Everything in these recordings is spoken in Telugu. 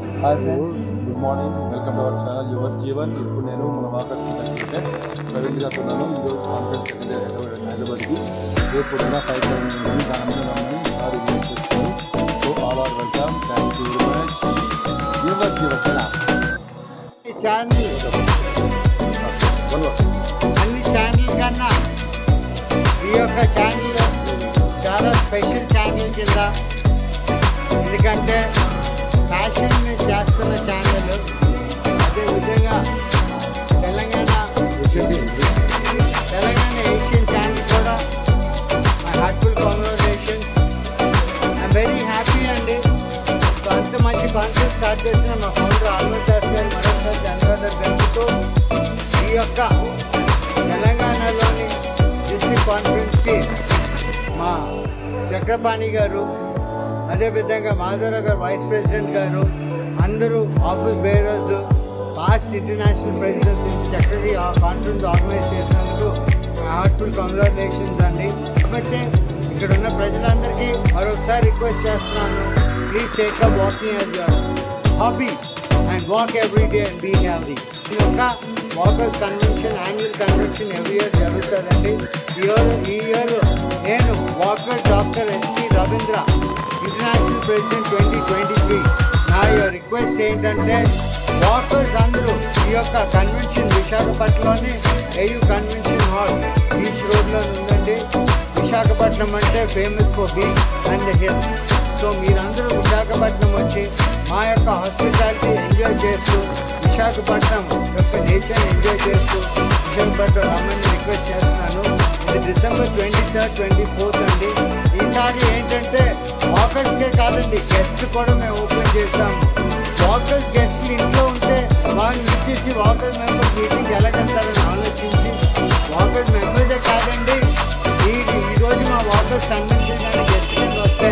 Hi friends, good morning. Welcome to our channel your Jeevan. ఇప్పుడు నేను మన వాకర్స్ కంటే ప్రవీణ్ గారు ఉన్నాను. ఈరోజు కాన్ఫరెన్స్ సెకండ్ హైదరాబాద్కి రేపు పొద్దున 5 దాని మీద రమ్మని సార్ రిలీజ్ చేస్తారు. So all are welcome. Thank you very much. Your Jeevan channel అన్ని ఛానల్ కన్నా ఈ యొక్క ఛానల్ చాలా స్పెషల్ ఛానల్ కింద, ఎందుకంటే ఫ్యాషన్ మీద చేస్తున్న ఛానల్. అదేవిధంగా తెలంగాణ ఏషియన్ ఛానల్ కూడా my heartful congratulation. I'm very happy అండి. సో అంత మంచి కాన్సెప్ట్ స్టార్ట్ చేసిన మా ఫౌండర్ ఆల్మోస్ట్ దాస్ గారు మరొకసారి ధన్యవాదాలు తెలుపుతూ ఈ యొక్క తెలంగాణలోని డిస్ట్రిక్ట్ కాన్ఫరెన్స్కి మా చక్రపాణి గారు, అదేవిధంగా మాధవరావు గారు వైస్ ప్రెసిడెంట్ గారు, అందరూ office bearers, past international presidents నుంచి చక్కగా ఆ కాన్ఫరెన్స్ ఆర్గనైజ్ చేసినందుకు హార్ట్ఫుల్ కంగ్రాచులేషన్స్ అండి. కాబట్టి ఇక్కడ ఉన్న ప్రజలందరికీ మరొకసారి రిక్వెస్ట్ చేస్తున్నాను, please take up walking as your hobby and walk every day and be healthy. ఈ యొక్క walkers convention, annual convention every year జరుగుతుందండి. ఈ ఇయర్ నేను walker doctor S P Ravindra, international president 2023. నా రిక్వెస్ట్ ఏంటంటే వాకర్స్ అందరూ ఈ యొక్క కన్వెన్షన్ విశాఖపట్నంలోని ఏయూ కన్వెన్షన్ హాల్ బీచ్ రోడ్లో ఉందండి. విశాఖపట్నం అంటే famous for beach and hill. So మీరందరూ విశాఖపట్నం వచ్చి మా యొక్క హాస్పిటాలిటీ ఎంజాయ్ చేస్తూ, విశాఖపట్నం యొక్క నేచర్ ఎంజాయ్ చేస్తూ విశాఖపట్నం రమ్మని రిక్వెస్ట్ చేస్తున్నాను. ఇది December 23rd, 24th అండి. ఈసారి ఏంటంటే వాకర్స్కే కాదండి, గెస్ట్ కూడా మేము ఓపెన్ చేస్తాము. వాకర్స్ గెస్ట్లు ఇంట్లో ఉంటే వాళ్ళు ఇచ్చేసి వాకర్స్ మెంబర్స్ మీటింగ్ ఎలాగెళ్తారని ఆలోచించి, వాకర్స్ మెంబర్సే కాదండి, ఈరోజు మా వాకర్స్ కన్వెన్షన్ కానీ గెస్ట్ కింద వస్తే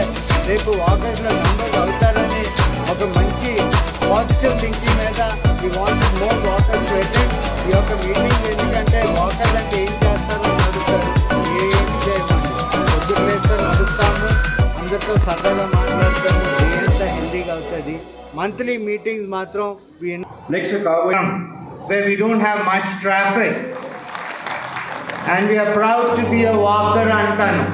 రేపు వాకర్స్లో మెంబర్స్ అవుతారని ఒక మంచి పాజిటివ్ థింకింగ్ మీద ఈ వాంట్ మోర్ వాకర్స్ పెట్టండి ఈ యొక్క మీటింగ్. ఎందుకంటే వాకర్స్ అంటే ఏం చేస్తారో అడుగుతారు, ఏం చేయమండి, పొద్దుకు లేస్తే నడుస్తాము, అందరితో సరదాగా మాట్లాడతాము, ఎంత హెల్దీగా అవుతుంది. మంత్లీ మీటింగ్స్ మాత్రం నెక్స్ట్ కాబట్టి where we don't have much traffic and we are proud to be a walker antanu.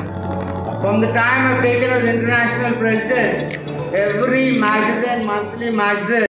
From the time I've taken as international president, every magazine, monthly magazine